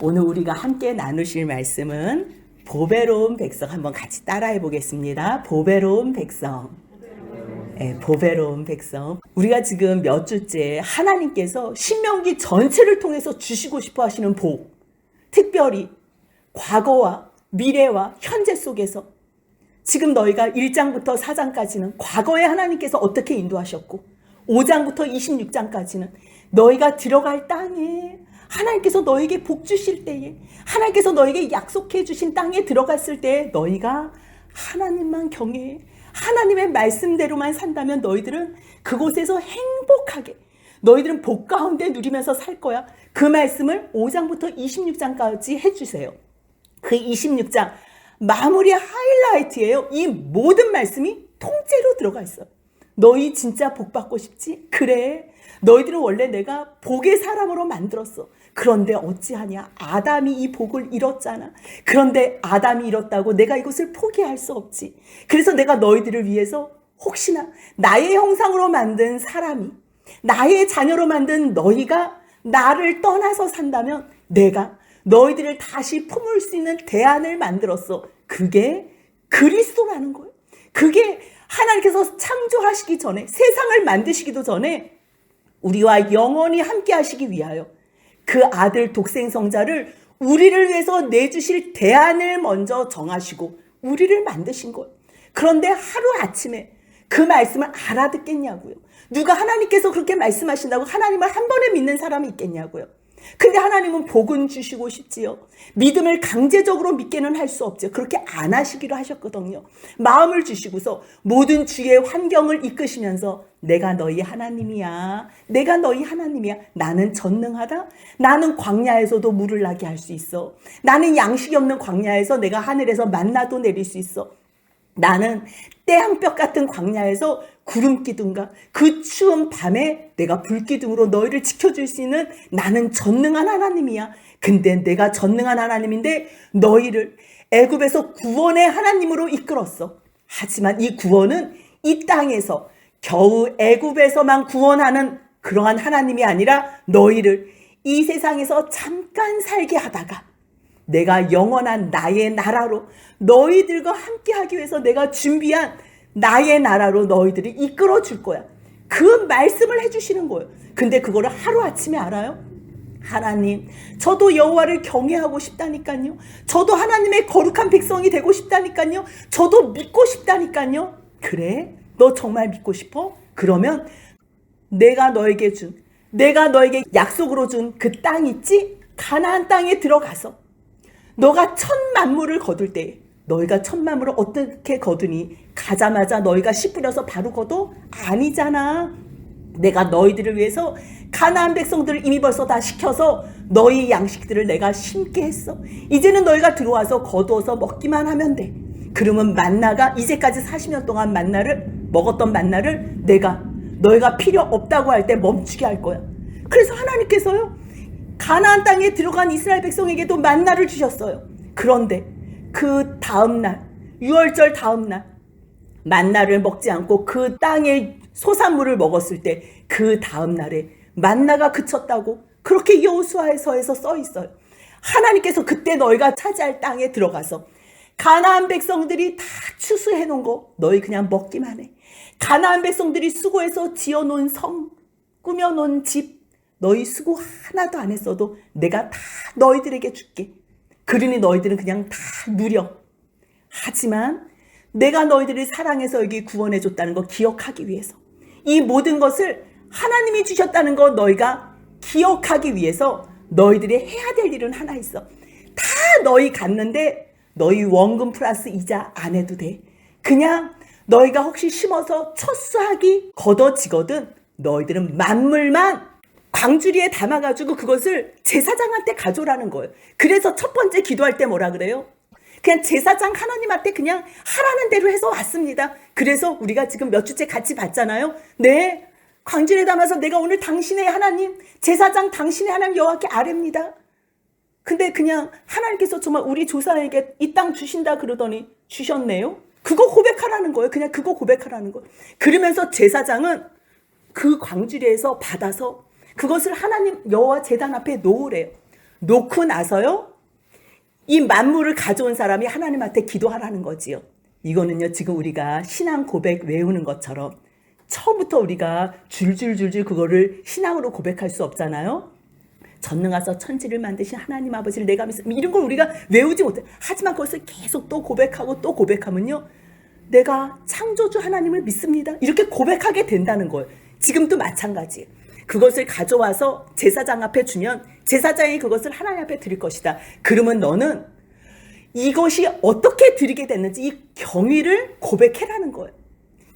오늘 우리가 함께 나누실 말씀은 보배로운 백성, 한번 같이 따라해 보겠습니다. 보배로운 백성. 네, 보배로운 백성. 우리가 지금 몇 주째 하나님께서 신명기 전체를 통해서 주시고 싶어 하시는 복, 특별히 과거와 미래와 현재 속에서 지금 너희가 1장부터 4장까지는 과거에 하나님께서 어떻게 인도하셨고 5장부터 26장까지는 너희가 들어갈 땅에 하나님께서 너에게 복 주실 때에 하나님께서 너에게 약속해 주신 땅에 들어갔을 때 너희가 하나님만 경외해 하나님의 말씀대로만 산다면 너희들은 그곳에서 행복하게 너희들은 복 가운데 누리면서 살 거야. 그 말씀을 5장부터 26장까지 해주세요. 그 26장 마무리 하이라이트예요. 이 모든 말씀이 통째로 들어가 있어요. 너희 진짜 복 받고 싶지? 그래. 너희들은 원래 내가 복의 사람으로 만들었어. 그런데 어찌하냐? 아담이 이 복을 잃었잖아. 그런데 아담이 잃었다고 내가 이것을 포기할 수 없지. 그래서 내가 너희들을 위해서 혹시나 나의 형상으로 만든 사람이 나의 자녀로 만든 너희가 나를 떠나서 산다면 내가 너희들을 다시 품을 수 있는 대안을 만들었어. 그게 그리스도라는 거예요. 그게 하나님께서 창조하시기 전에 세상을 만드시기도 전에 우리와 영원히 함께 하시기 위하여 그 아들 독생성자를 우리를 위해서 내주실 대안을 먼저 정하시고 우리를 만드신 거예요. 그런데 하루아침에 그 말씀을 알아듣겠냐고요. 누가 하나님께서 그렇게 말씀하신다고 하나님을 한 번에 믿는 사람이 있겠냐고요. 근데 하나님은 복은 주시고 싶지요. 믿음을 강제적으로 믿게는 할 수 없죠. 그렇게 안 하시기로 하셨거든요. 마음을 주시고서 모든 주의 환경을 이끄시면서 내가 너희 하나님이야. 내가 너희 하나님이야. 나는 전능하다. 나는 광야에서도 물을 나게 할 수 있어. 나는 양식이 없는 광야에서 내가 하늘에서 만나도 내릴 수 있어. 나는 태양볕 같은 광야에서 구름 기둥과 그 추운 밤에 내가 불 기둥으로 너희를 지켜줄 수 있는 나는 전능한 하나님이야. 근데 내가 전능한 하나님인데 너희를 애굽에서 구원의 하나님으로 이끌었어. 하지만 이 구원은 이 땅에서 겨우 애굽에서만 구원하는 그러한 하나님이 아니라 너희를 이 세상에서 잠깐 살게 하다가 내가 영원한 나의 나라로 너희들과 함께 하기 위해서 내가 준비한 나의 나라로 너희들을 이끌어 줄 거야. 그 말씀을 해주시는 거예요. 근데 그거를 하루아침에 알아요? 하나님, 저도 여호와를 경외하고 싶다니까요. 저도 하나님의 거룩한 백성이 되고 싶다니까요. 저도 믿고 싶다니까요. 그래? 너 정말 믿고 싶어? 그러면 내가 너에게 약속으로 준 그 땅 있지? 가나안 땅에 들어가서 너가 첫 만물을 거둘 때 너희가 첫 만물을 어떻게 거두니? 가자마자 너희가 씨 뿌려서 바로 거둬? 아니잖아. 내가 너희들을 위해서 가나안 백성들을 이미 벌써 다 시켜서 너희 양식들을 내가 심게 했어. 이제는 너희가 들어와서 거두어서 먹기만 하면 돼. 그러면 만나가 이제까지 40년 동안 먹었던 만나를 내가 너희가 필요 없다고 할 때 멈추게 할 거야. 그래서 하나님께서요 가나안 땅에 들어간 이스라엘 백성에게도 만나를 주셨어요. 그런데 그 다음날 유월절 다음날 만나를 먹지 않고 그 땅의 소산물을 먹었을 때 그 다음날에 만나가 그쳤다고 그렇게 여호수아서에서 써 있어요. 하나님께서 그때 너희가 차지할 땅에 들어가서 가나안 백성들이 다 추수해 놓은 거 너희 그냥 먹기만 해. 가나안 백성들이 수고해서 지어놓은 성, 꾸며놓은 집 너희 수고 하나도 안 했어도 내가 다 너희들에게 줄게. 그러니 너희들은 그냥 다 누려. 하지만 내가 너희들을 사랑해서 여기 구원해줬다는 거 기억하기 위해서 이 모든 것을 하나님이 주셨다는 거 너희가 기억하기 위해서 너희들이 해야 될 일은 하나 있어. 다 너희 갔는데 너희 원금 플러스 이자 안 해도 돼. 그냥 너희가 혹시 심어서 첫 수확이 걷어지거든 너희들은 만물만 광주리에 담아가지고 그것을 제사장한테 가져오라는 거예요. 그래서 첫 번째 기도할 때 뭐라 그래요? 그냥 제사장 하나님한테 그냥 하라는 대로 해서 왔습니다. 그래서 우리가 지금 몇 주째 같이 봤잖아요. 네, 광주리에 담아서 내가 오늘 당신의 하나님, 제사장 당신의 하나님 여호와께 아뢰입니다. 근데 그냥 하나님께서 정말 우리 조상에게 이 땅 주신다 그러더니 주셨네요. 그거 고백하라는 거예요. 그냥 그거 고백하라는 거예요. 그러면서 제사장은 그 광주리에서 받아서 그것을 하나님 여호와 제단 앞에 놓으래요. 놓고 나서요, 이 만물을 가져온 사람이 하나님한테 기도하라는 거지요. 이거는요, 지금 우리가 신앙 고백 외우는 것처럼 처음부터 우리가 줄줄줄줄 그거를 신앙으로 고백할 수 없잖아요. 전능하사 천지를 만드신 하나님 아버지를 내가 믿습니다. 이런 걸 우리가 외우지 못해. 하지만 그것을 계속 또 고백하고 또 고백하면요, 내가 창조주 하나님을 믿습니다. 이렇게 고백하게 된다는 거예요. 지금도 마찬가지예요. 그것을 가져와서 제사장 앞에 주면 제사장이 그것을 하나님 앞에 드릴 것이다. 그러면 너는 이것이 어떻게 드리게 됐는지 이 경위를 고백해라는 거예요.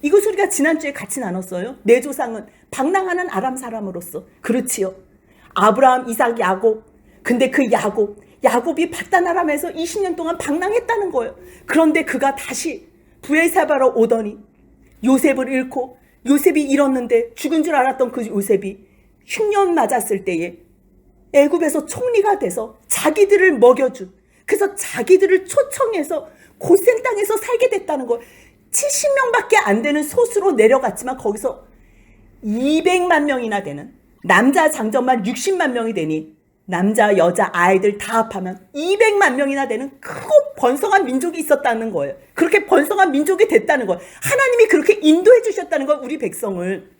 이것을 우리가 지난주에 같이 나눴어요. 내 조상은 방랑하는 아람 사람으로서. 그렇지요. 아브라함, 이삭, 야곱. 근데 그 야곱이 바단 아람에서 20년 동안 방랑했다는 거예요. 그런데 그가 다시 브엘사바로 오더니 요셉을 잃고, 요셉이 잃었는데 죽은 줄 알았던 그 요셉이 흉년 맞았을 때에 애굽에서 총리가 돼서 자기들을 먹여준, 그래서 자기들을 초청해서 고센 땅에서 살게 됐다는 거예요. 70명밖에 안 되는 솥으로 내려갔지만 거기서 200만 명이나 되는, 남자 장정만 60만 명이 되니 남자 여자 아이들 다 합하면 200만 명이나 되는 크고 번성한 민족이 있었다는 거예요. 그렇게 번성한 민족이 됐다는 거예요. 하나님이 그렇게 인도해 주셨다는 거예요, 우리 백성을.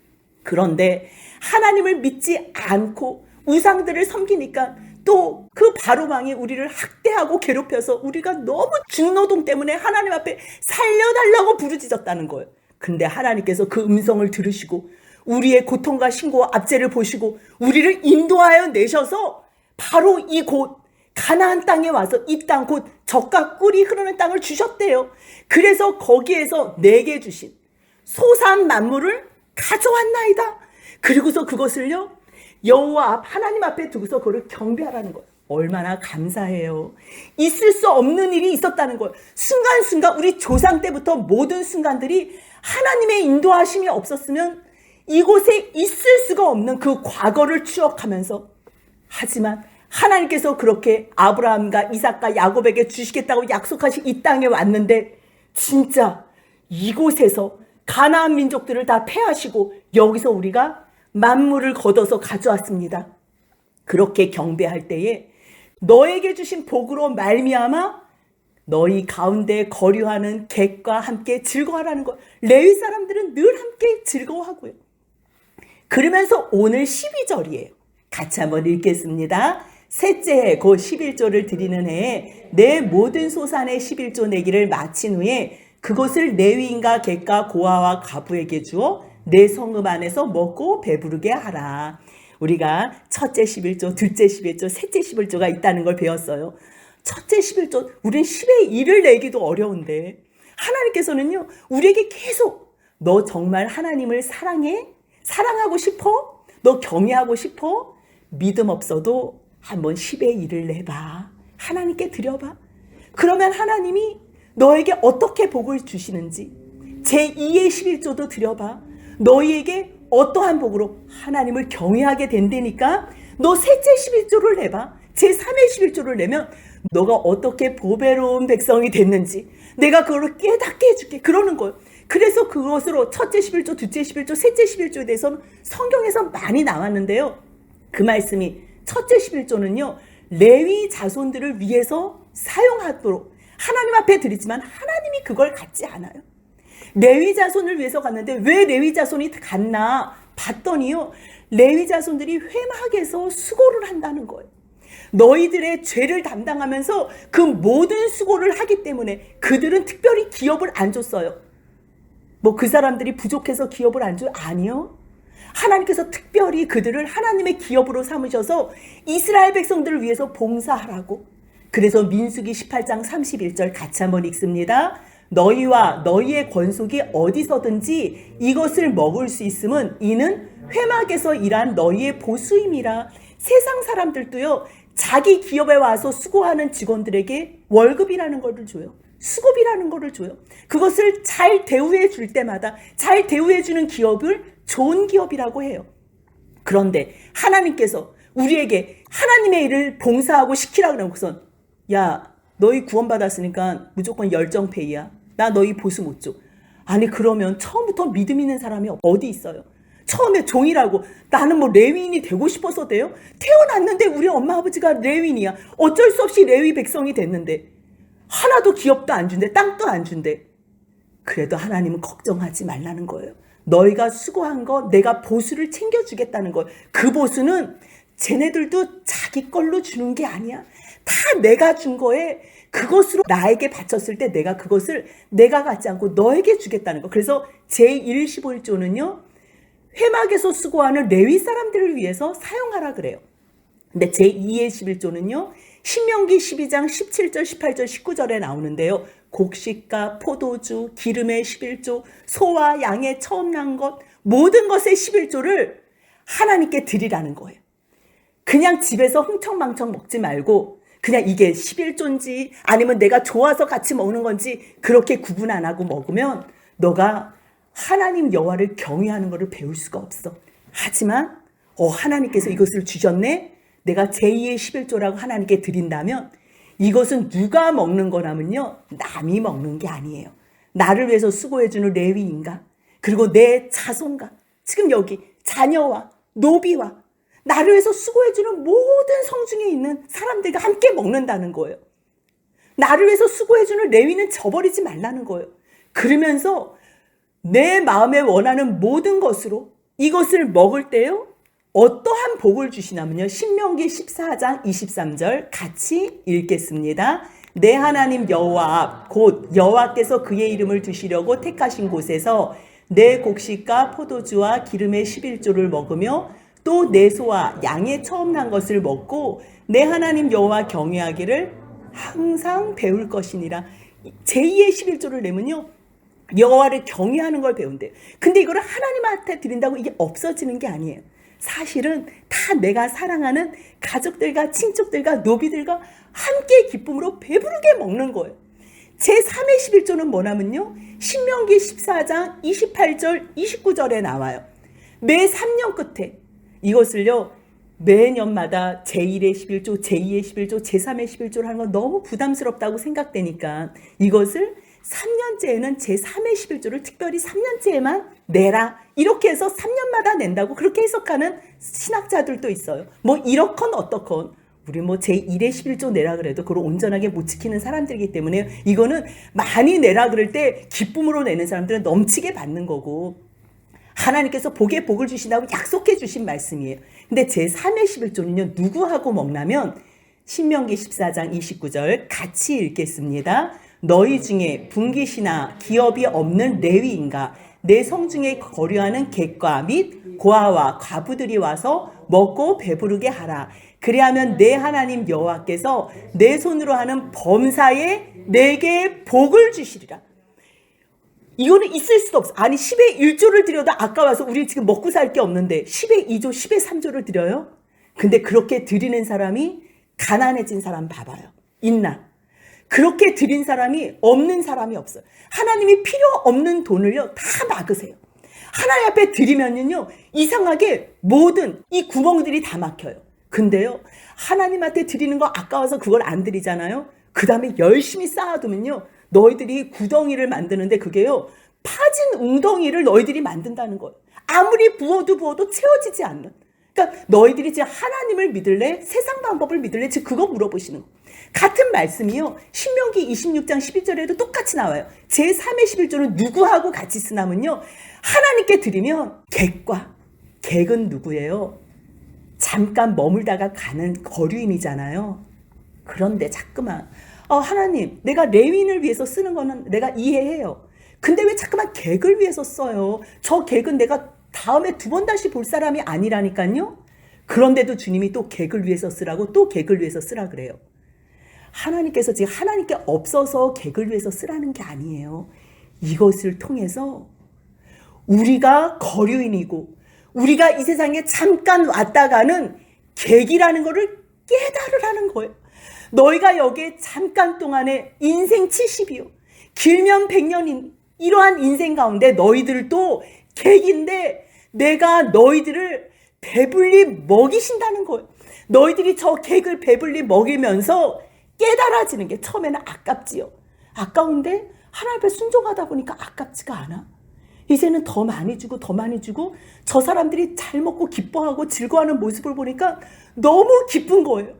그런데 하나님을 믿지 않고 우상들을 섬기니까 또 그 바로왕이 우리를 학대하고 괴롭혀서 우리가 너무 중노동 때문에 하나님 앞에 살려달라고 부르짖었다는 거예요. 근데 하나님께서 그 음성을 들으시고 우리의 고통과 신고와 압제를 보시고 우리를 인도하여 내셔서 바로 이곳 가나안 땅에 와서 이 땅, 곧 젖과 꿀이 흐르는 땅을 주셨대요. 그래서 거기에서 내게 주신 소산 만물을 가져왔나이다. 그리고서 그것을요, 여호와 앞 하나님 앞에 두고서 그걸 경배하라는 거예요. 얼마나 감사해요. 있을 수 없는 일이 있었다는 거예요. 순간순간 우리 조상 때부터 모든 순간들이 하나님의 인도하심이 없었으면 이곳에 있을 수가 없는 그 과거를 추억하면서, 하지만 하나님께서 그렇게 아브라함과 이삭과 야곱에게 주시겠다고 약속하신 이 땅에 왔는데 진짜 이곳에서 가나안 민족들을 다 패하시고 여기서 우리가 만물을 걷어서 가져왔습니다. 그렇게 경배할 때에 너에게 주신 복으로 말미암아 너희 가운데 거류하는 객과 함께 즐거워하라는 것. 레위 사람들은 늘 함께 즐거워하고요. 그러면서 오늘 12절이에요. 같이 한번 읽겠습니다. 셋째 해 곧 11조를 드리는 해에 내 모든 소산의 11조 내기를 마친 후에 그것을 레위인과 객과 고아와 가부에게 주어 내 성읍 안에서 먹고 배부르게 하라. 우리가 첫째 11조, 둘째 11조, 셋째 11조가 있다는 걸 배웠어요. 첫째 11조, 우린 10의 1을 내기도 어려운데 하나님께서는요, 우리에게 계속 너 정말 하나님을 사랑해? 사랑하고 싶어? 너 경외하고 싶어? 믿음 없어도 한번 10의 1을 내봐. 하나님께 드려봐. 그러면 하나님이 너에게 어떻게 복을 주시는지 제2의 11조도 드려봐. 너희에게 어떠한 복으로 하나님을 경외하게 된다니까 너 셋째 11조를 내봐. 제3의 11조를 내면 너가 어떻게 보배로운 백성이 됐는지 내가 그걸 깨닫게 해줄게. 그러는 거예요. 그래서 그것으로 첫째 11조, 둘째 11조, 셋째 11조에 대해서는 성경에서 많이 나왔는데요. 그 말씀이 첫째 11조는요, 레위 자손들을 위해서 사용하도록 하나님 앞에 드리지만 하나님이 그걸 갖지 않아요. 레위 자손을 위해서 갔는데 왜 레위 자손이 갔나 봤더니요, 레위 자손들이 회막에서 수고를 한다는 거예요. 너희들의 죄를 담당하면서 그 모든 수고를 하기 때문에 그들은 특별히 기업을 안 줬어요. 뭐 그 사람들이 부족해서 기업을 안 줘요? 아니요. 하나님께서 특별히 그들을 하나님의 기업으로 삼으셔서 이스라엘 백성들을 위해서 봉사하라고. 그래서 민수기 18장 31절 같이 한번 읽습니다. 너희와 너희의 권속이 어디서든지 이것을 먹을 수 있음은 이는 회막에서 일한 너희의 보수임이라. 세상 사람들도요, 자기 기업에 와서 수고하는 직원들에게 월급이라는 것을 줘요. 수급이라는 것을 줘요. 그것을 잘 대우해 줄 때마다 잘 대우해 주는 기업을 좋은 기업이라고 해요. 그런데 하나님께서 우리에게 하나님의 일을 봉사하고 시키라고 그러고선, 야, 너희 구원받았으니까 무조건 열정페이야. 나 너희 보수 못 줘. 아니, 그러면 처음부터 믿음 있는 사람이 어디 있어요? 처음에 종이라고 나는 뭐 레위인이 되고 싶어서 돼요? 태어났는데 우리 엄마 아버지가 레위인이야. 어쩔 수 없이 레위 백성이 됐는데 하나도 기업도 안 준대. 땅도 안 준대. 그래도 하나님은 걱정하지 말라는 거예요. 너희가 수고한 거 내가 보수를 챙겨주겠다는 거예요. 그 보수는 쟤네들도 자기 걸로 주는 게 아니야. 다 내가 준 거에 그것으로 나에게 바쳤을 때 내가 그것을 내가 갖지 않고 너에게 주겠다는 거. 그래서 제1 15조는요. 회막에서 수고하는 레위 사람들을 위해서 사용하라 그래요. 근데 제2의 11조는요. 신명기 12장 17절, 18절, 19절에 나오는데요. 곡식과 포도주, 기름의 11조, 소와 양의 처음 난 것, 모든 것의 11조를 하나님께 드리라는 거예요. 그냥 집에서 흥청망청 먹지 말고 그냥 이게 11조인지 아니면 내가 좋아서 같이 먹는 건지 그렇게 구분 안 하고 먹으면 너가 하나님 여호와를 경외하는 것을 배울 수가 없어. 하지만 하나님께서 이것을 주셨네. 내가 제2의 11조라고 하나님께 드린다면 이것은 누가 먹는 거라면요. 남이 먹는 게 아니에요. 나를 위해서 수고해주는 레위인가 그리고 내 자손과 지금 여기 자녀와 노비와 나를 위해서 수고해주는 모든 성중에 있는 사람들과 함께 먹는다는 거예요. 나를 위해서 수고해주는 레위는 저버리지 말라는 거예요. 그러면서 내 마음에 원하는 모든 것으로 이것을 먹을 때요. 어떠한 복을 주시냐면요. 신명기 14장 23절 같이 읽겠습니다. 내 하나님 여호와 앞 곧 여호와께서 그의 이름을 두시려고 택하신 곳에서 내 곡식과 포도주와 기름의 11조를 먹으며 또 내 소와 양의 처음 난 것을 먹고 내 하나님 여호와 경외하기를 항상 배울 것이니라. 제2의 11조를 내면요. 여호와를 경외하는 걸 배운대요. 근데 이거를 하나님한테 드린다고 이게 없어지는 게 아니에요. 사실은 다 내가 사랑하는 가족들과 친척들과 노비들과 함께 기쁨으로 배부르게 먹는 거예요. 제3의 11조는 뭐냐면요. 신명기 14장 28절 29절에 나와요. 매 3년 끝에 이것을요. 매년마다 제1의 11조, 제2의 11조, 제3의 11조를 하는 건 너무 부담스럽다고 생각되니까 이것을 3년째에는 제3의 11조를 특별히 3년째에만 내라. 이렇게 해서 3년마다 낸다고 그렇게 해석하는 신학자들도 있어요. 뭐 이렇건 어떻건 우리 뭐 제1의 11조 내라 그래도 그걸 온전하게 못 지키는 사람들이기 때문에 이거는 많이 내라 그럴 때 기쁨으로 내는 사람들은 넘치게 받는 거고 하나님께서 복에 복을 주신다고 약속해 주신 말씀이에요. 근데 제3의 11조는요. 누구하고 먹냐면 신명기 14장 29절 같이 읽겠습니다. 너희 중에 분깃이나 기업이 없는 레위인가 내 성중에 거류하는 객과 및 고아와 과부들이 와서 먹고 배부르게 하라. 그리하면 내 하나님 여호와께서 내 손으로 하는 범사에 내게 복을 주시리라. 이거는 있을 수도 없어. 아니 10의 1조를 드려도 아까워서 우리 지금 먹고 살 게 없는데 10의 2조, 10의 3조를 드려요? 근데 그렇게 드리는 사람이 가난해진 사람 봐봐요. 있나? 그렇게 드린 사람이 없는 사람이 없어요. 하나님이 필요 없는 돈을요 다 막으세요. 하나님 앞에 드리면요 이상하게 모든 이 구멍들이 다 막혀요. 근데요 하나님한테 드리는 거 아까워서 그걸 안 드리잖아요. 그 다음에 열심히 쌓아두면요 너희들이 구덩이를 만드는데 그게요 파진 웅덩이를 너희들이 만든다는 거예요. 아무리 부어도 채워지지 않는. 그러니까 너희들이 지금 하나님을 믿을래? 세상 방법을 믿을래? 지금 그거 물어보시는 거예요. 같은 말씀이요. 신명기 26장 12절에도 똑같이 나와요. 제3의 11조는 누구하고 같이 쓰냐면요. 하나님께 드리면 객은 누구예요? 잠깐 머물다가 가는 거류인이잖아요. 그런데 자꾸만 하나님 내가 레위인을 위해서 쓰는 거는 내가 이해해요. 근데 왜 자꾸만 객을 위해서 써요? 저 객은 내가 다음에 2번 다시 볼 사람이 아니라니까요. 그런데도 주님이 또 객을 위해서 쓰라고 또 객을 위해서 쓰라 그래요. 하나님께서 지금 하나님께 없어서 객을 위해서 쓰라는 게 아니에요. 이것을 통해서 우리가 거류인이고 우리가 이 세상에 잠깐 왔다가는 객이라는 것을 깨달으라는 거예요. 너희가 여기에 잠깐 동안에 인생 70이요. 길면 100년인 이러한 인생 가운데 너희들도 객인데 내가 너희들을 배불리 먹이신다는 거예요. 너희들이 저 객을 배불리 먹이면서 깨달아지는 게 처음에는 아깝지요. 아까운데 하나님 앞에 순종하다 보니까 아깝지가 않아. 이제는 더 많이 주고 더 많이 주고 저 사람들이 잘 먹고 기뻐하고 즐거워하는 모습을 보니까 너무 기쁜 거예요.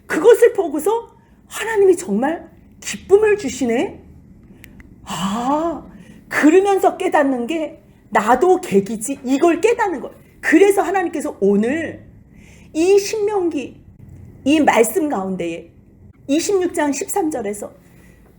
그것을 보고서 하나님이 정말 기쁨을 주시네. 그러면서 깨닫는 게 나도 객이지, 이걸 깨닫는 거예요. 그래서 하나님께서 오늘 이 신명기 이 말씀 가운데에 26장 13절에서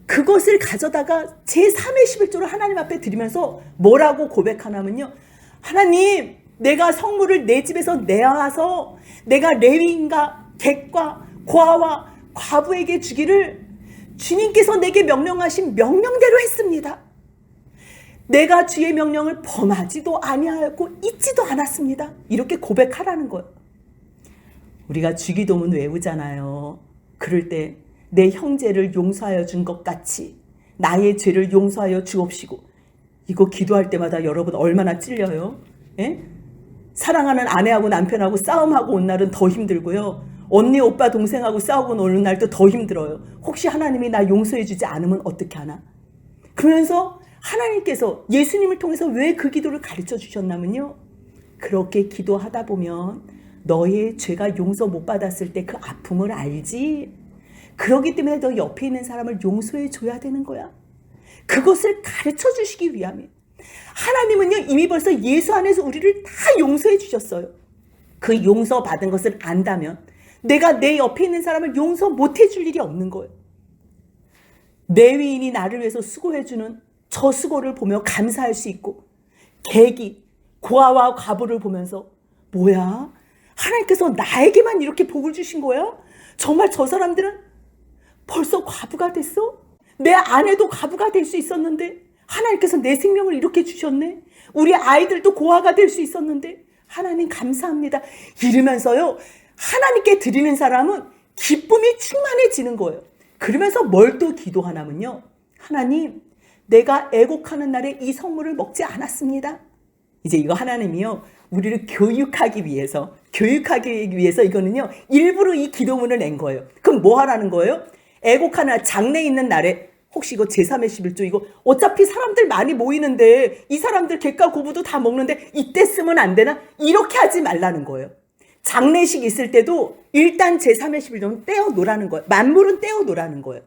그것을 가져다가 제3의 11조를 하나님 앞에 드리면서 뭐라고 고백하냐면요, 하나님, 내가 성물을 내 집에서 내와서 내가 레위인과 객과 고아와 과부에게 주기를 주님께서 내게 명령하신 명령대로 했습니다. 내가 주의 명령을 범하지도 아니하였고 잊지도 않았습니다. 이렇게 고백하라는 거예요. 우리가 주기도문 외우잖아요. 그럴 때 내 형제를 용서하여 준 것 같이 나의 죄를 용서하여 주옵시고. 이거 기도할 때마다 여러분 얼마나 찔려요? 예? 사랑하는 아내하고 남편하고 싸움하고 온 날은 더 힘들고요. 언니, 오빠, 동생하고 싸우고 노는 날도 더 힘들어요. 혹시 하나님이 나 용서해 주지 않으면 어떻게 하나? 그러면서 하나님께서 예수님을 통해서 왜 그 기도를 가르쳐 주셨냐면요, 그렇게 기도하다 보면 너의 죄가 용서 못 받았을 때 그 아픔을 알지. 그렇기 때문에 너 옆에 있는 사람을 용서해 줘야 되는 거야. 그것을 가르쳐 주시기 위함이에요. 하나님은요, 이미 벌써 예수 안에서 우리를 다 용서해 주셨어요. 그 용서받은 것을 안다면 내가 내 옆에 있는 사람을 용서 못 해줄 일이 없는 거예요. 레위인이 나를 위해서 수고해주는 저 수고를 보며 감사할 수 있고, 객이 고아와 과부를 보면서 뭐야? 하나님께서 나에게만 이렇게 복을 주신 거야? 정말 저 사람들은 벌써 과부가 됐어? 내 아내도 과부가 될 수 있었는데 하나님께서 내 생명을 이렇게 주셨네? 우리 아이들도 고아가 될 수 있었는데 하나님 감사합니다. 이러면서요, 하나님께 드리는 사람은 기쁨이 충만해지는 거예요. 그러면서 뭘 또 기도하냐면요, 하나님, 내가 애곡하는 날에 이 성물을 먹지 않았습니다. 이제 이거 하나님이요, 우리를 교육하기 위해서 이거는요, 일부러 이 기도문을 낸 거예요. 그럼 뭐 하라는 거예요? 애곡하는 날, 장래 있는 날에, 혹시 이거 제3의 11조, 이거 어차피 사람들 많이 모이는데 이 사람들 객과 고부도 다 먹는데 이때 쓰면 안 되나? 이렇게 하지 말라는 거예요. 장례식 있을 때도 일단 제3의 11조는 떼어 놓으라는 거예요. 만물은 떼어 놓으라는 거예요.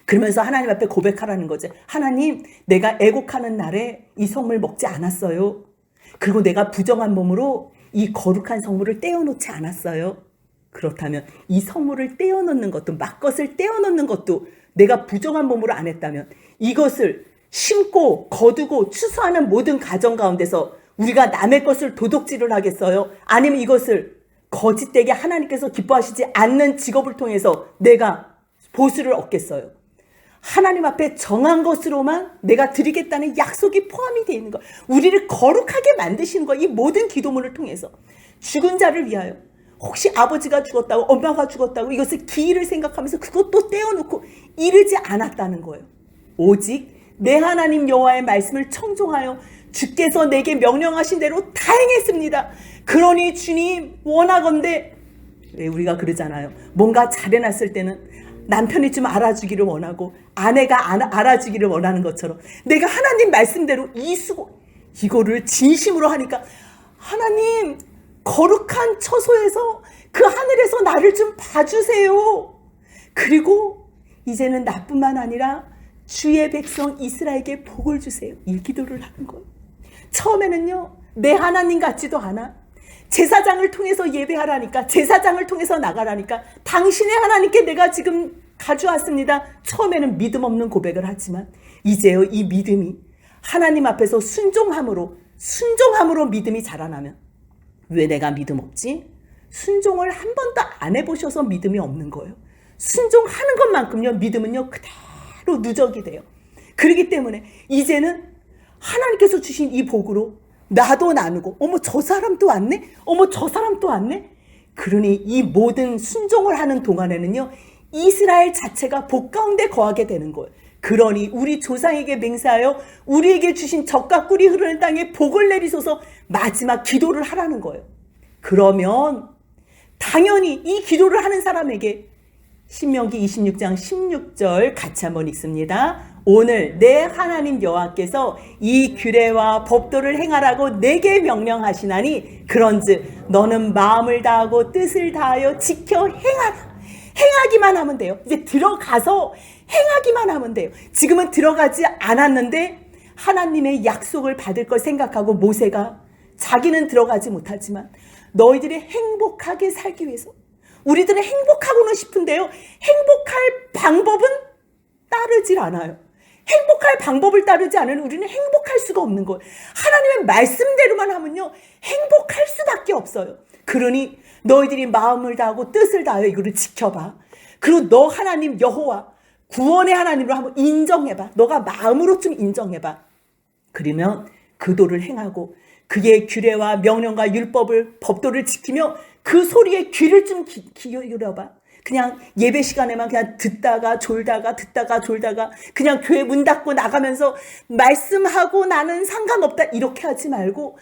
그러면서 하나님 앞에 고백하라는 거죠. 하나님, 내가 애곡하는 날에 이 성물 먹지 않았어요. 그리고 내가 부정한 몸으로 이 거룩한 성물을 떼어놓지 않았어요. 그렇다면 이 성물을 떼어놓는 것도, 막것을 떼어놓는 것도 내가 부정한 몸으로 안 했다면 이것을 심고 거두고 추수하는 모든 가정 가운데서 우리가 남의 것을 도둑질을 하겠어요? 아니면 이것을 거짓되게 하나님께서 기뻐하시지 않는 직업을 통해서 내가 보수를 얻겠어요? 하나님 앞에 정한 것으로만 내가 드리겠다는 약속이 포함이 되어 있는 거예요. 우리를 거룩하게 만드시는 거예요. 이 모든 기도문을 통해서. 죽은 자를 위하여, 혹시 아버지가 죽었다고, 엄마가 죽었다고 이것을 기일을 생각하면서 그것도 떼어놓고 이르지 않았다는 거예요. 오직 내 하나님 여호와의 말씀을 청종하여 주께서 내게 명령하신 대로 다 행했습니다. 그러니 주님, 원하건대, 왜 우리가 그러잖아요. 뭔가 잘해놨을 때는 남편이 좀 알아주기를 원하고 아내가 알아주기를 원하는 것처럼 내가 하나님 말씀대로 이거를 진심으로 하니까, 하나님, 거룩한 처소에서 그 하늘에서 나를 좀 봐주세요. 그리고 이제는 나뿐만 아니라 주의 백성 이스라엘에게 복을 주세요. 이 기도를 하는 거예요. 처음에는요, 내 하나님 같지도 않아. 제사장을 통해서 예배하라니까, 제사장을 통해서 나가라니까, 당신의 하나님께 내가 지금 가져왔습니다. 처음에는 믿음 없는 고백을 하지만 이제요, 이 믿음이 하나님 앞에서 순종함으로 믿음이 자라나면, 왜 내가 믿음 없지? 순종을 한 번도 안 해보셔서 믿음이 없는 거예요. 순종하는 것만큼요, 믿음은요 그대로 누적이 돼요. 그렇기 때문에 이제는 하나님께서 주신 이 복으로 나도 나누고, 어머 저 사람도 왔네? 어머 저 사람도 왔네? 그러니 이 모든 순종을 하는 동안에는요, 이스라엘 자체가 복 가운데 거하게 되는 거예요. 그러니 우리 조상에게 맹세하여 우리에게 주신 젖과 꿀이 흐르는 땅에 복을 내리소서 마지막 기도를 하라는 거예요. 그러면 당연히 이 기도를 하는 사람에게 신명기 26장 16절 같이 한번 읽습니다. 오늘 내 하나님 여호와께서 이 규례와 법도를 행하라고 내게 명령하시나니 그런즉 너는 마음을 다하고 뜻을 다하여 지켜 행하라. 행하기만 하면 돼요. 이제 들어가서 행하기만 하면 돼요. 지금은 들어가지 않았는데 하나님의 약속을 받을 걸 생각하고 모세가 자기는 들어가지 못하지만 너희들이 행복하게 살기 위해서, 우리들은 행복하고는 싶은데요, 행복할 방법은 따르질 않아요. 행복할 방법을 따르지 않으면 우리는 행복할 수가 없는 거예요. 하나님의 말씀대로만 하면요 행복할 수밖에 없어요. 그러니 너희들이 마음을 다하고 뜻을 다하여 이거를 지켜봐. 그리고 너 하나님 여호와 구원의 하나님으로 한번 인정해봐. 너가 마음으로 좀 인정해봐. 그러면 그 도를 행하고 그의 규례와 명령과 율법을 법도를 지키며 그 소리에 귀를 좀 기울여봐. 그냥 예배 시간에만 그냥 듣다가 졸다가 그냥 교회 문 닫고 나가면서 말씀하고 나는 상관없다 이렇게 하지 말고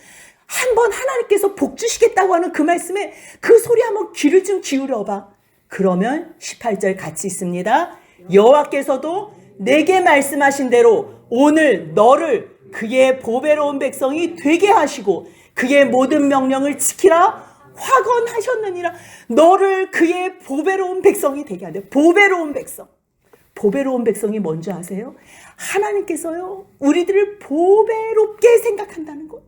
한번 하나님께서 복 주시겠다고 하는 그 말씀에 그 소리 한번 귀를 좀 기울여봐. 그러면 18절 같이 있습니다. 여호와께서도 내게 말씀하신 대로 오늘 너를 그의 보배로운 백성이 되게 하시고 그의 모든 명령을 지키라 확언하셨느니라. 너를 그의 보배로운 백성이 되게 하는데, 보배로운 백성. 보배로운 백성이 뭔지 아세요? 하나님께서요 우리들을 보배롭게 생각한다는 것.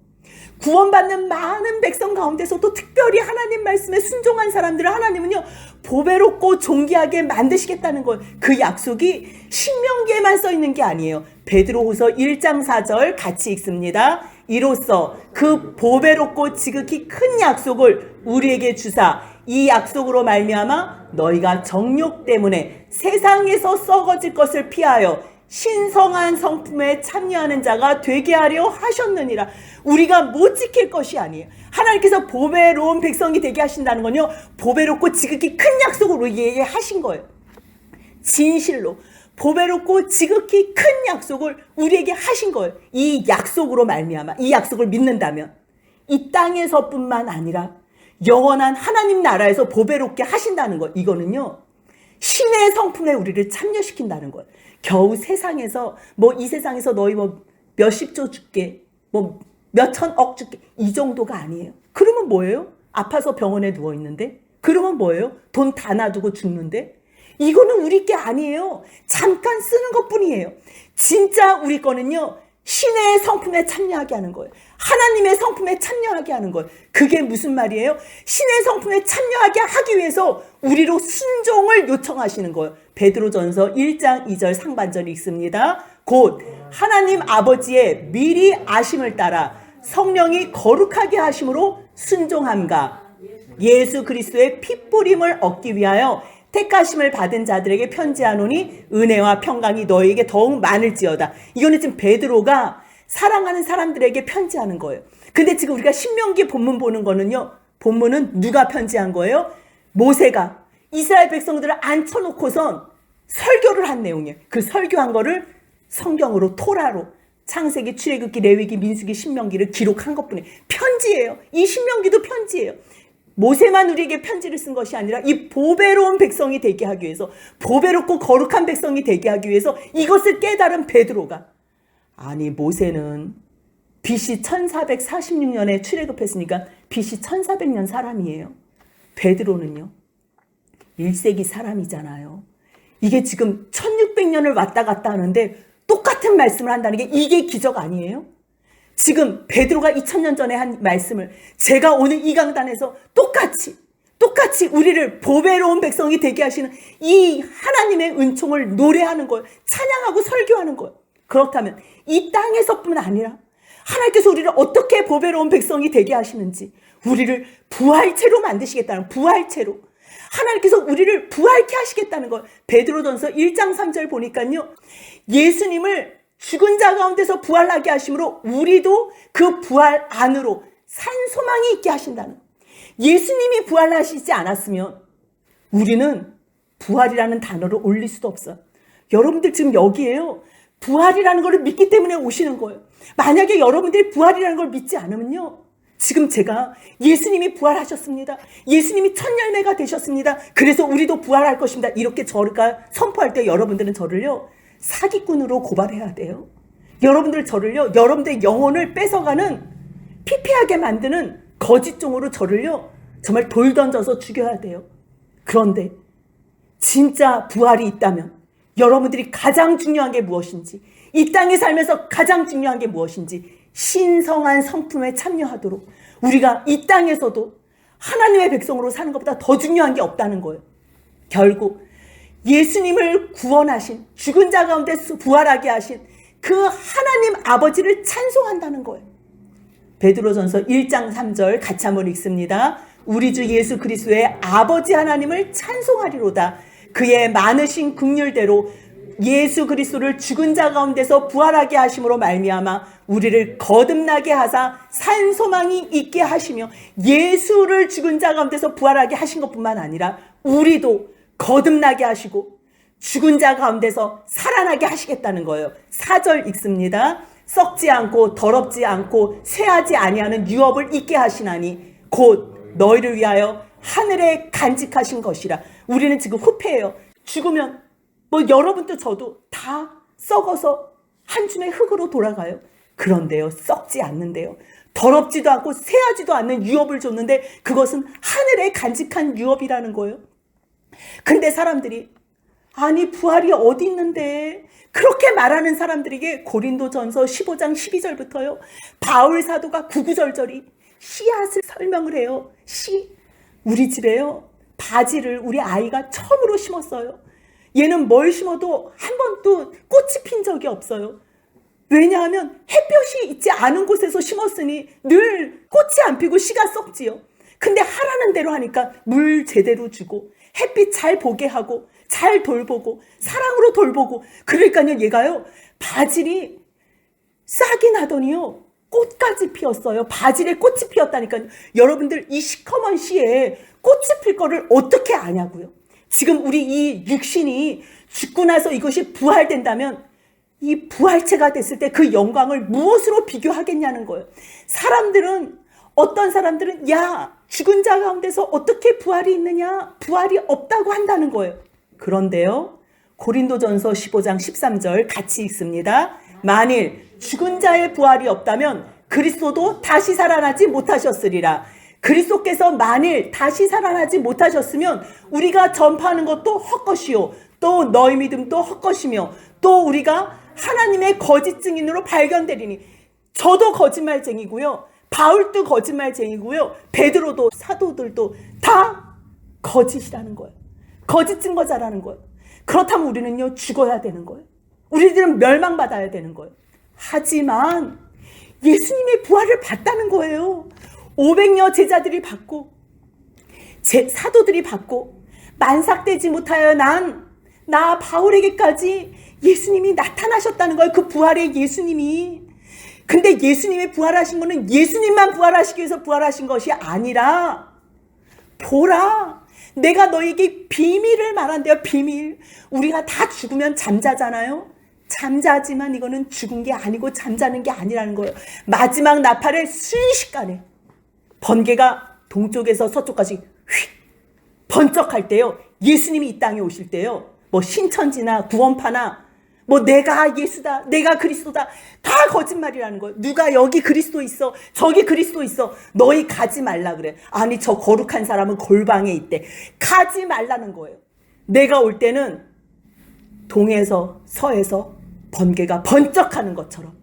구원받는 많은 백성 가운데서도 특별히 하나님 말씀에 순종한 사람들을 하나님은요 보배롭고 존귀하게 만드시겠다는 것. 그 약속이 신명기에만 써 있는 게 아니에요. 베드로후서 1장 4절 같이 읽습니다. 이로써 그 보배롭고 지극히 큰 약속을 우리에게 주사 이 약속으로 말미암아 너희가 정욕 때문에 세상에서 썩어질 것을 피하여 신성한 성품에 참여하는 자가 되게 하려 하셨느니라. 우리가 못 지킬 것이 아니에요. 하나님께서 보배로운 백성이 되게 하신다는 건요 보배롭고 지극히 큰 약속을 우리에게 하신 거예요. 진실로 보배롭고 지극히 큰 약속을 우리에게 하신 거예요. 이 약속으로 말미암아, 이 약속을 믿는다면 이 땅에서뿐만 아니라 영원한 하나님 나라에서 보배롭게 하신다는 것. 이거는요 신의 성품에 우리를 참여시킨다는 거예요. 겨우 세상에서 이 세상에서 너희 몇십조 줄게, 몇천억 줄게, 이 정도가 아니에요. 그러면 뭐예요? 아파서 병원에 누워 있는데? 그러면 뭐예요? 돈 다 놔두고 죽는데? 이거는 우리 게 아니에요. 잠깐 쓰는 것뿐이에요. 진짜 우리 거는요 신의 성품에 참여하게 하는 거예요. 하나님의 성품에 참여하게 하는 거예요. 그게 무슨 말이에요? 신의 성품에 참여하게 하기 위해서 우리로 순종을 요청하시는 거예요. 베드로전서 1장 2절 상반절 읽습니다. 곧 하나님 아버지의 미리 아심을 따라 성령이 거룩하게 하심으로 순종함과 예수 그리스도의 핏부림을 얻기 위하여 택하심을 받은 자들에게 편지하노니 은혜와 평강이 너희에게 더욱 많을지어다. 이거는 지금 베드로가 사랑하는 사람들에게 편지하는 거예요. 근데 지금 우리가 신명기 본문 보는 거는요, 본문은 누가 편지한 거예요? 모세가 이스라엘 백성들을 앉혀놓고선 설교를 한 내용이에요. 그 설교한 거를 성경으로 토라로 창세기, 출애굽기, 레위기, 민수기, 신명기를 기록한 것뿐이에요. 편지예요. 이 신명기도 편지예요. 모세만 우리에게 편지를 쓴 것이 아니라 이 보배로운 백성이 되게 하기 위해서, 보배롭고 거룩한 백성이 되게 하기 위해서 이것을 깨달은 베드로가, 아니 모세는 BC 1446년에 출애굽했으니까 BC 1400년 사람이에요. 베드로는요 1세기 사람이잖아요. 이게 지금 1600년을 왔다 갔다 하는데 똑같은 말씀을 한다는 게 이게 기적 아니에요? 지금 베드로가 2000년 전에 한 말씀을 제가 오늘 이 강단에서 똑같이 우리를 보배로운 백성이 되게 하시는 이 하나님의 은총을 노래하는 거예요. 찬양하고 설교하는 거예요. 그렇다면 이 땅에서뿐만 아니라 하나님께서 우리를 어떻게 보배로운 백성이 되게 하시는지, 우리를 부활체로 만드시겠다는, 부활체로 하나님께서 우리를 부활케 하시겠다는 거예요. 베드로전서 1장 3절 보니까요, 예수님을 죽은 자 가운데서 부활하게 하심으로 우리도 그 부활 안으로 산 소망이 있게 하신다는, 예수님이 부활하시지 않았으면 우리는 부활이라는 단어를 올릴 수도 없어요. 여러분들 지금 여기에요, 부활이라는 걸 믿기 때문에 오시는 거예요. 만약에 여러분들이 부활이라는 걸 믿지 않으면요, 지금 제가 예수님이 부활하셨습니다, 예수님이 첫 열매가 되셨습니다, 그래서 우리도 부활할 것입니다, 이렇게 저가 선포할 때 여러분들은 저를요 사기꾼으로 고발해야 돼요. 저를요, 여러분들의 영혼을 뺏어가는, 피폐하게 만드는 거짓종으로 저를요, 정말 돌 던져서 죽여야 돼요. 그런데 진짜 부활이 있다면 여러분들이 가장 중요한 게 무엇인지, 이 땅에 살면서 가장 중요한 게 무엇인지 신성한 성품에 참여하도록 우리가 이 땅에서도 하나님의 백성으로 사는 것보다 더 중요한 게 없다는 거예요. 결국 예수님을 구원하신, 죽은 자 가운데서 부활하게 하신 그 하나님 아버지를 찬송한다는 거예요. 베드로전서 1장 3절 같이 한번 읽습니다. 우리 주 예수 그리스도의 아버지 하나님을 찬송하리로다. 그의 많으신 긍휼대로 예수 그리스도를 죽은 자 가운데서 부활하게 하심으로 말미암아 우리를 거듭나게 하사 산 소망이 있게 하시며, 예수를 죽은 자 가운데서 부활하게 하신 것뿐만 아니라 우리도 거듭나게 하시고 죽은 자 가운데서 살아나게 하시겠다는 거예요. 4절 읽습니다. 썩지 않고 더럽지 않고 쇠하지 아니하는 유업을 있게 하시나니 곧 너희를 위하여 하늘에 간직하신 것이라. 우리는 지금 후패예요. 죽으면 여러분도 저도 다 썩어서 한 줌의 흙으로 돌아가요. 그런데요, 썩지 않는데요, 더럽지도 않고 쇠하지도 않는 유업을 줬는데 그것은 하늘에 간직한 유업이라는 거예요. 근데 사람들이 아니 부활이 어디 있는데, 그렇게 말하는 사람들에게 고린도전서 15장 12절부터요 바울 사도가 구구절절히 씨앗을 설명을 해요. 우리 집에요 바지를 우리 아이가 처음으로 심었어요. 얘는 뭘 심어도 한 번도 꽃이 핀 적이 없어요. 왜냐하면 햇볕이 있지 않은 곳에서 심었으니 늘 꽃이 안 피고 씨가 썩지요. 근데 하라는 대로 하니까 물 제대로 주고 햇빛 잘 보게 하고 잘 돌보고 사랑으로 돌보고, 그러니까요 얘가요 바질이 싹이 나더니요 꽃까지 피었어요. 바질에 꽃이 피었다니까요. 여러분들 이 시커먼 씨에 꽃이 필 거를 어떻게 아냐고요. 지금 우리 이 육신이 죽고 나서 이것이 부활된다면 이 부활체가 됐을 때 그 영광을 무엇으로 비교하겠냐는 거예요. 어떤 사람들은 야 죽은 자 가운데서 어떻게 부활이 있느냐, 부활이 없다고 한다는 거예요. 그런데요 고린도전서 15장 13절 같이 읽습니다. 만일 죽은 자의 부활이 없다면 그리스도도 다시 살아나지 못하셨으리라. 그리스도께서 만일 다시 살아나지 못하셨으면 우리가 전파하는 것도 헛것이요 또 너희 믿음도 헛것이며 또 우리가 하나님의 거짓 증인으로 발견되리니. 저도 거짓말쟁이고요, 바울도 거짓말쟁이고요, 베드로도 사도들도 다 거짓이라는 거예요. 거짓 증거자라는 거예요. 그렇다면 우리는요 죽어야 되는 거예요. 우리들은 멸망받아야 되는 거예요. 하지만 예수님의 부활을 봤다는 거예요. 500여 제자들이 받고 사도들이 받고 만삭되지 못하여 나 바울에게까지 예수님이 나타나셨다는 거예요. 그 부활의 예수님이. 근데 예수님이 부활하신 거는 예수님만 부활하시기 위해서 부활하신 것이 아니라, 보라 내가 너에게 비밀을 말한대요. 비밀. 우리가 다 죽으면 잠자잖아요. 잠자지만 이거는 죽은 게 아니고 잠자는 게 아니라는 거예요. 마지막 나팔에 순식간에 번개가 동쪽에서 서쪽까지 휙 번쩍할 때요, 예수님이 이 땅에 오실 때요, 신천지나 구원파나 내가 예수다, 내가 그리스도다, 다 거짓말이라는 거예요. 누가 여기 그리스도 있어, 저기 그리스도 있어, 너희 가지 말라 그래. 아니 저 거룩한 사람은 골방에 있대. 가지 말라는 거예요. 내가 올 때는 동에서 서에서 번개가 번쩍하는 것처럼,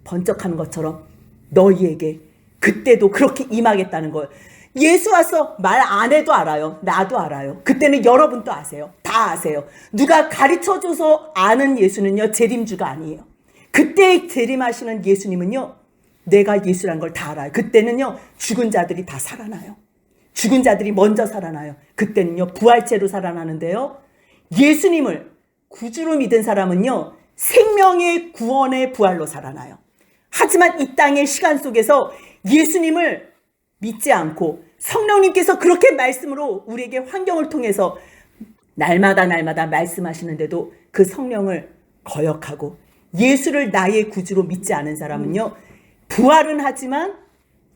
번쩍하는 것처럼 너희에게 그때도 그렇게 임하겠다는 거예요. 예수 와서 말 안 해도 알아요. 나도 알아요. 그때는 여러분도 아세요. 다 아세요. 누가 가르쳐줘서 아는 예수는요 재림주가 아니에요. 그때 재림하시는 예수님은요 내가 예수란 걸 다 알아요. 그때는요 죽은 자들이 다 살아나요. 죽은 자들이 먼저 살아나요. 그때는요 부활체로 살아나는데요, 예수님을 구주로 믿은 사람은요 생명의 구원의 부활로 살아나요. 하지만 이 땅의 시간 속에서 예수님을 믿지 않고 성령님께서 그렇게 말씀으로 우리에게 환경을 통해서 날마다 말씀하시는데도 그 성령을 거역하고 예수를 나의 구주로 믿지 않은 사람은요 부활은 하지만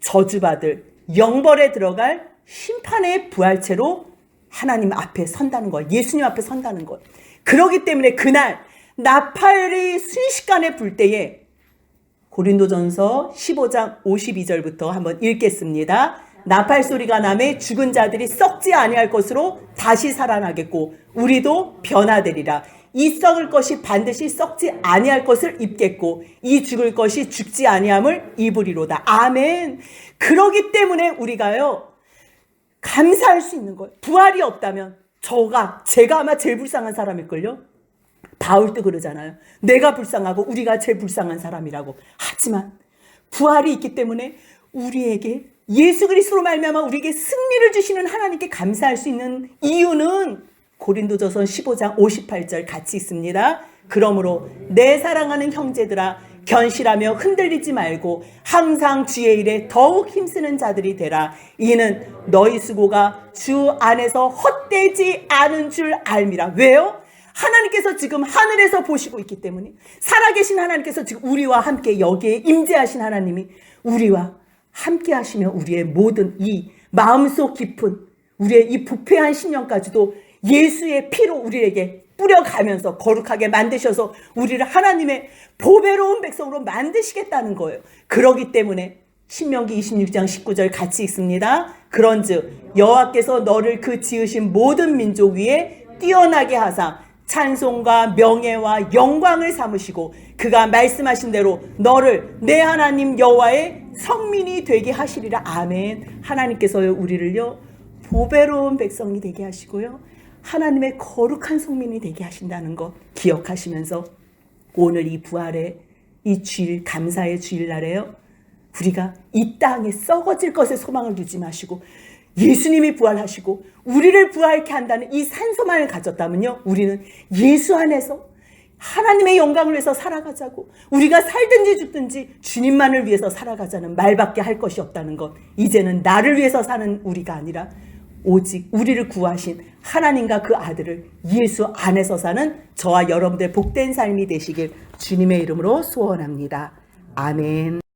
저주받을 영벌에 들어갈 심판의 부활체로 하나님 앞에 선다는 거예요. 예수님 앞에 선다는 거예요. 그렇기 때문에 그날 나팔이 순식간에 불 때에 고린도전서 15장 52절부터 한번 읽겠습니다. 나팔 소리가 나매 죽은 자들이 썩지 아니할 것으로 다시 살아나겠고 우리도 변화되리라. 이 썩을 것이 반드시 썩지 아니할 것을 입겠고 이 죽을 것이 죽지 아니함을 입으리로다. 아멘. 그러기 때문에 우리가요 감사할 수 있는 거예요. 부활이 없다면 제가 아마 제일 불쌍한 사람일걸요. 바울도 그러잖아요. 내가 불쌍하고 우리가 제일 불쌍한 사람이라고. 하지만 부활이 있기 때문에 우리에게 예수 그리스도로 말미암아 우리에게 승리를 주시는 하나님께 감사할 수 있는 이유는 고린도전서 15장 58절 같이 있습니다. 그러므로 내 사랑하는 형제들아 견실하며 흔들리지 말고 항상 주의 일에 더욱 힘쓰는 자들이 되라. 이는 너희 수고가 주 안에서 헛되지 않은 줄 알미라. 왜요? 하나님께서 지금 하늘에서 보시고 있기 때문에 살아계신 하나님께서 지금 우리와 함께 여기에 임재하신 하나님이 우리와 함께 하시며 우리의 모든 이 마음속 깊은 우리의 이 부패한 신령까지도 예수의 피로 우리에게 뿌려가면서 거룩하게 만드셔서 우리를 하나님의 보배로운 백성으로 만드시겠다는 거예요. 그러기 때문에 신명기 26장 19절 같이 읽습니다. 그런즉 여호와께서 너를 그 지으신 모든 민족 위에 뛰어나게 하사 찬송과 명예와 영광을 삼으시고 그가 말씀하신 대로 너를 내 하나님 여호와의 성민이 되게 하시리라. 아멘. 하나님께서요 우리를요 보배로운 백성이 되게 하시고요 하나님의 거룩한 성민이 되게 하신다는 것 기억하시면서 오늘 이 부활의 이 주일 감사의 주일날에요 우리가 이 땅에 썩어질 것에 소망을 두지 마시고 예수님이 부활하시고 우리를 부활케 한다는 이 산소만을 가졌다면요 우리는 예수 안에서 하나님의 영광을 위해서 살아가자고 우리가 살든지 죽든지 주님만을 위해서 살아가자는 말밖에 할 것이 없다는 것 이제는 나를 위해서 사는 우리가 아니라 오직 우리를 구하신 하나님과 그 아들을 예수 안에서 사는 저와 여러분들 복된 삶이 되시길 주님의 이름으로 소원합니다. 아멘.